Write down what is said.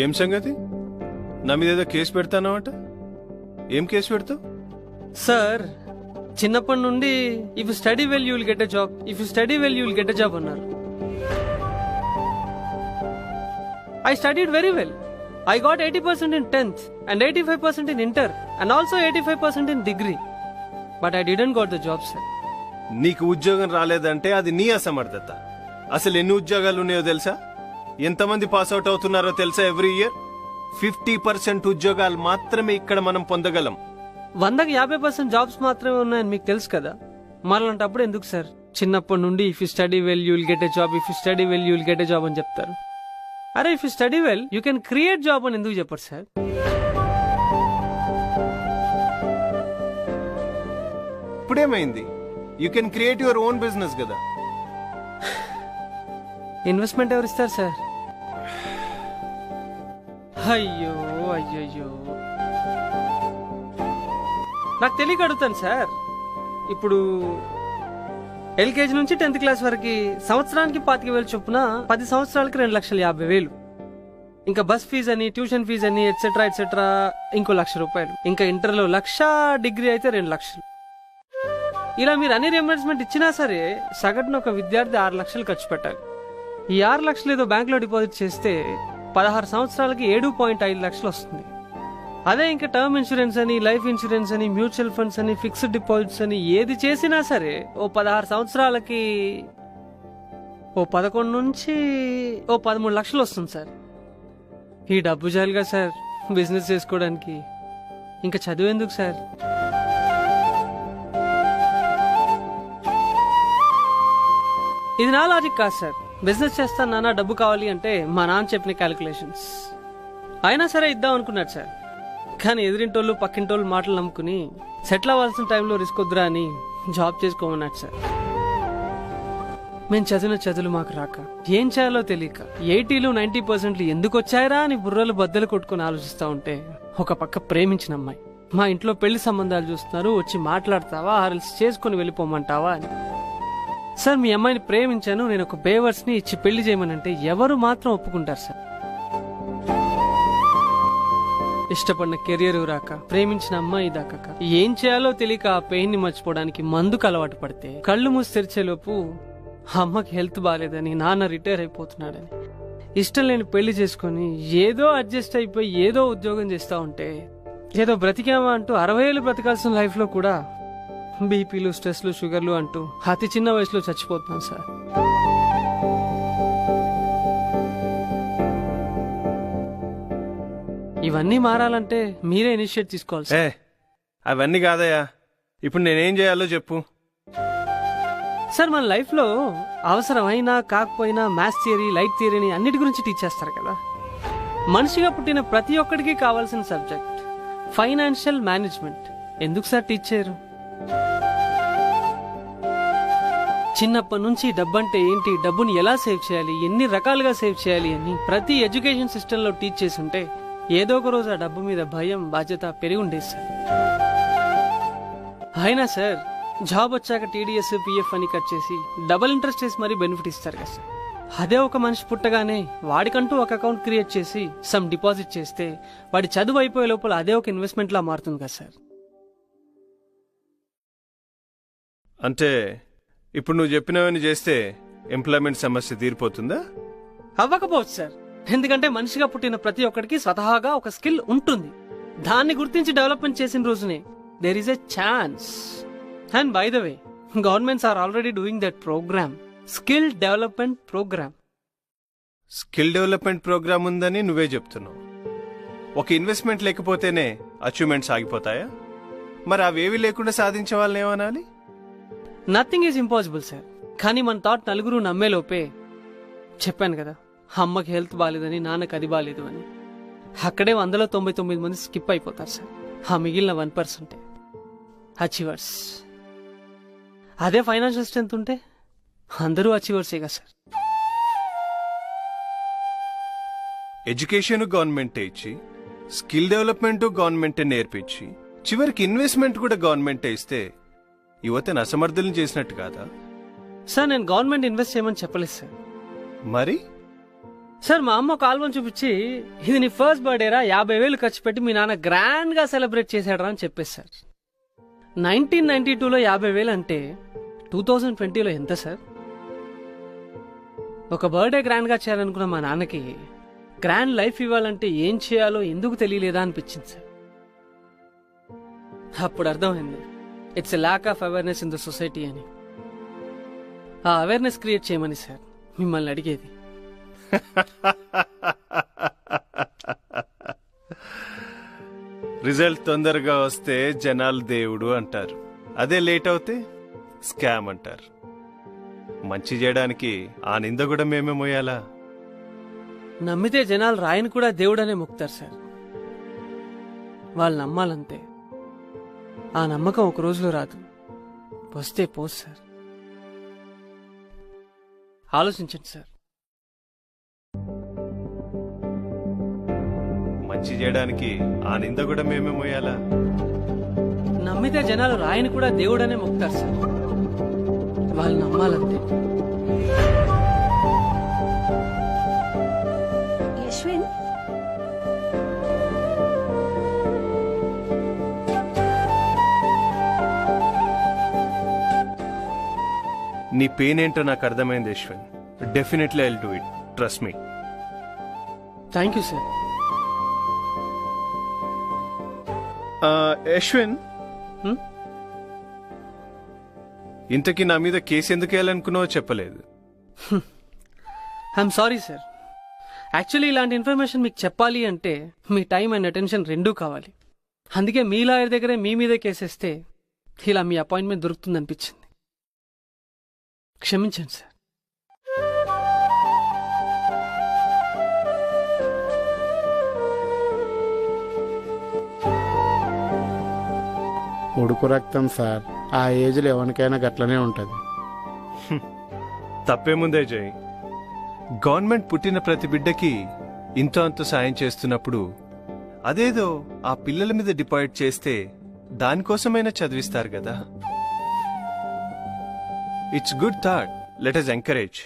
ఏం సంగతి? నా మీద ఏదో కేసు పెడతానమాట? ఏం కేసు పెడతావు? సార్ చిన్నప్పటి నుండి if study well you will get a job, if study well you will get a job అన్నారు. I studied very well. I got 80% in 10th and 85% in inter and also 85% in degree. But I didn't got the job, sir. నీకు ఉద్యోగం రాలేదంటే అది నీ అసమర్థత. అసలు ఎన్ని ఉద్యోగాలు ఉన్నాయో తెలుసా? ఎంతమంది పాస్ అవుట్ అవుతున్నారో తెలుసా? ఎవ్రీ ఇయర్ 50% ఉద్యోగాలు మాత్రమే ఇక్కడ మనం పొందగలం. 100కి 50% జాబ్స్ మాత్రమే ఉన్నాయని మీకు తెలుసు కదా. మరలాంటప్పుడు ఎందుకు సార్ చిన్నప్పటి నుండి if you study well you will get a job, if you study well you will get a job అని చెప్తారు? అరే if you study well you can create job అని ఎందుకు చెప్పారు సార్? ఇప్పుడేమైంది? You can create your own business కదా. Investment ఎవరు ఇస్తారు సార్? అయ్యో అయ్యయ్యో, నాకు తెలియక అడుగుతాను సార్. ఇప్పుడు ఎల్కేజీ నుంచి 10th క్లాస్ వరకు సంవత్సరానికి 25,000 చొప్పున 10 సంవత్సరాలకి 2,50,000. ఇంకా బస్ ఫీజు అని, ట్యూషన్ ఫీజు అని, ఎట్సెట్రా ఎట్సెట్రా ఇంకో ₹1,00,000. ఇంకా ఇంటర్లో 1,00,000, డిగ్రీ అయితే 2,00,000. ఇలా మీరు అన్ని రియంబర్స్మెంట్ ఇచ్చినా సరే సగటున ఒక విద్యార్థి 6 లక్షలు ఖర్చు పెట్టాలి. ఈ 6 లక్షలు ఏదో బ్యాంకులో డిపాజిట్ చేస్తే 16 సంవత్సరాలకి 7.5 లక్షలు వస్తుంది. అదే ఇంకా టర్మ్ ఇన్సూరెన్స్ అని, లైఫ్ ఇన్సూరెన్స్ అని, మ్యూచువల్ ఫండ్స్ అని, ఫిక్స్డ్ డిపాజిట్స్ అని ఏది చేసినా సరే ఓ 16 సంవత్సరాలకి ఓ 11 నుంచి ఓ 13 లక్షలు వస్తుంది సార్. ఈ డబ్బు చాలుగా సార్ బిజినెస్ చేసుకోవడానికి. ఇంకా చదువు ఎందుకు సార్? ఇది నా లాజిక్ కాదు సార్. బిజినెస్ చేస్తాను నాన్న, డబ్బు కావాలి అంటే మా నాన్న చెప్పిన క్యాలిక్యులేషన్స్. అయినా సరే ఇద్దాం అనుకున్నాడు సార్. కానీ ఎదిరింటోళ్ళు పక్కింటోళ్ళు మాటలు నమ్ముకుని సెటిల్ అవ్వాల్సిన టైంలో రిస్క్ వద్దురా అని జాబ్ చేసుకోమన్నాడు సార్. మేము చదివిన చదువులు మాకు రాక, ఏం చేయాలో తెలియక 80లు 90% ఎందుకు వచ్చాయరా అని బుర్రలు బద్దలు కొట్టుకుని ఆలోచిస్తా ఉంటే ఒక పక్క ప్రేమించిన అమ్మాయి మా ఇంట్లో పెళ్లి సంబంధాలు చూస్తున్నారు, వచ్చి మాట్లాడతావా ఆర్ఎల్స్ చేసుకుని వెళ్ళిపోమంటావా అని. సార్ మీ అమ్మాయిని ప్రేమించాను, నేను ఒక బేవర్స్ ని ఇచ్చి పెళ్లి చేయమనంటే ఎవరు మాత్రం ఒప్పుకుంటారు సార్? ఇష్టపడిన కెరియర్ రాక, ప్రేమించిన అమ్మాయి దాకాక, ఏం చేయాలో తెలియక ఆ పెయిన్ ని మర్చిపోవడానికి మందుకు అలవాటు పడితే కళ్ళు మూసి తెరిచేలోపు అమ్మకి హెల్త్ బాగాలేదని, నాన్న రిటైర్ అయిపోతున్నాడని, ఇష్టం లేని పెళ్లి చేసుకుని ఏదో అడ్జస్ట్ అయిపోయి ఏదో ఉద్యోగం చేస్తా ఉంటే ఏదో బ్రతికామా అంటూ 60 ఏళ్ళు బ్రతకాల్సిన లైఫ్ లో కూడా బీపీలు, స్ట్రెస్లు, షుగర్లు అంటూ అతి చిన్న వయసులో చచ్చిపోతున్నాం సార్. ఇవన్నీ మారాలంటే మీరే ఇనిషియేట్ తీసుకోవాలి సార్. అవన్నీ కాదయ్యా, ఇప్పుడు నేనేం చేయాలో చెప్పు. సార్ మన లైఫ్ లో అవసరమైనా కాకపోయినా మ్యాథ్స్ థియరీ, లైట్ థియరీని అన్నిటి గురించి టీచ్ చేస్తారు కదా. మనిషిగా పుట్టిన ప్రతి ఒక్కడికి కావాల్సిన సబ్జెక్ట్ ఫైనాన్షియల్ మేనేజ్మెంట్ ఎందుకు సార్ టీచ్ చేయరు? చిన్నప్పటి నుంచి డబ్బంటే ఏంటి, డబ్బుని ఎలా సేవ్ చేయాలి, ఎన్ని రకాలుగా సేవ్ చేయాలి అని ప్రతి ఎడ్యుకేషన్ సిస్టంలో టీచ్ చేసి ఉంటే ఏదో ఒక రోజు ఆ డబ్బు మీద భయం, బాధ్యత పెరిగి ఉండేది సార్. అయినా సార్ జాబ్ వచ్చాక టీడీఎస్, పిఎఫ్ అని కట్ చేసి డబుల్ ఇంట్రెస్ట్ చేసి మరీ బెనిఫిట్ ఇస్తారు కదా సార్. అదే ఒక మనిషి పుట్టగానే వాడికంటూ ఒక అకౌంట్ క్రియేట్ చేసి సమ్ డిపాజిట్ చేస్తే వాడి చదువు అయిపోయే లోపల అదే ఒక ఇన్వెస్ట్మెంట్ లా మారుతుంది కదా సార్. అంటే ఇప్పుడు నువ్వు చెప్పినవన్నీ చేస్తే ఎంప్లాయ్మెంట్ సమస్య తీరిపోతుందా? అవ్వకపోవచ్చు సార్. ఎందుకంటే మనిషిగా పుట్టిన ప్రతి ఒక్కడికి స్వతహాగా ఒక స్కిల్ ఉంటుంది. దాన్ని గుర్తించి డెవలప్మెంట్ చేసిన రోజునే there is a chance. And by the way, governments are already doing that program, skill development program. Skill development program ఉందని నువ్వే చెప్తున్నావు. ఒక ఇన్వెస్ట్మెంట్ లేకపోతేనే అచీవ్మెంట్స్ ఆగిపోతాయా? మరి అవేవి లేకుండా సాధించే వాళ్ళని ఏమనాలి? Nothing is impossible sir. కానీ మన థాట్ నలుగురు నమ్మేలోపే, చెప్పాను కదా అమ్మకి హెల్త్ బాగాలేదని, నాన్నకి అది బాగాలేదు అని, అక్కడే 199 మంది స్కిప్ అయిపోతారు సార్. ఆ మిగిలిన 1% అచీవర్స్. అదే ఫైనాన్షియల్ స్ట్రెంత్ ఉంటే అందరూ అచీవర్సేగా సార్. ఎడ్యుకేషన్ గవర్నమెంటే ఇచ్చి, స్కిల్ డెవలప్మెంట్ గవర్నమెంటే నేర్పించి, చివరికి ఇన్వెస్ట్మెంట్ కూడా గవర్నమెంటే ఇస్తే యువతను అసమర్థులను చేసినట్టు కాదా? సార్ నేను గవర్నమెంట్ ఇన్వెస్ట్ చేయమని చెప్పలేదు సార్. మరి సార్ మా అమ్మ ఒక ఆల్బమ్ చూపించి ఇది నీ ఫస్ట్ బర్త్డేరా 50,000 ఖర్చు పెట్టి మీ నాన్న గ్రాండ్ గా సెలబ్రేట్ చేశాడరా అని చెప్పేసి సార్. 1992లో 50,000 అంటే 2020లో ఎంత సార్? ఒక బర్త్డే గ్రాండ్ గా చేయాలనుకున్న మా నాన్నకి గ్రాండ్ లైఫ్ ఇవ్వాలంటే ఏం చేయాలో ఎందుకు తెలియలేదా అనిపించింది సార్. అప్పుడు అర్థమైంది it's a lack of awareness in the society అని. ఆ అవేర్నెస్ క్రియేట్ చేయమని సార్ మిమ్మల్ని అడిగేది. రిజల్ట్ తొందరగా వస్తే జనాలు దేవుడు అంటారు, అదే లేట్ అవుతే స్కామ్ అంటారు. మంచి చేయడానికి ఆ నింద కూడా మేమే మోయాలా? నమ్మితే జనాలు రాయని కూడా దేవుడనే మొక్కుతారు సార్. వాళ్ళు నమ్మాలంతే. ఆ నమ్మకం ఒక రోజులో రాదు, వస్తే పోదు సార్. ఆలోచించండి సార్. మంచి చేయడానికి ఆ నింద కూడా మేమే మోయాలా? నమ్మితే జనాలు రాయని కూడా దేవుడనే మొక్కుతారు సార్. వాళ్ళు నమ్మాలంతే. యశ్విన్, నీ పెయిన్ ఏంటో నాకు అర్థమైంది Yashwin. Definitely I will do it, trust me. Thank you sir. Yashwin, హ్మ్? ఇంతకీ నా మీద కేసు ఎందుకు వేయాలనుకున్నావో చెప్పలేదు. I'm sorry sir. యాక్చువల్లీ ఇలాంటి ఇన్ఫర్మేషన్ మీకు చెప్పాలి అంటే మీ టైం అండ్ అటెన్షన్ రెండూ కావాలి. అందుకే మీ లాయర్ దగ్గరే మీ మీదే కేసేస్తే ఇలా మీ అపాయింట్మెంట్ దొరుకుతుంది అనిపించింది. క్షమించండి సార్. ఉడుకు రక్తం సార్, ఆ ఏజ్లో ఎవరికైనా గట్లనే ఉంటుంది. తప్పేముందే జై, గవర్నమెంట్ పుట్టిన ప్రతి బిడ్డకి ఇంతో అంత సాయం చేస్తున్నప్పుడు అదేదో ఆ పిల్లల మీద డిపాజిట్ చేస్తే దానికోసమైనా చదివిస్తారు కదా. It's good thought, let us encourage.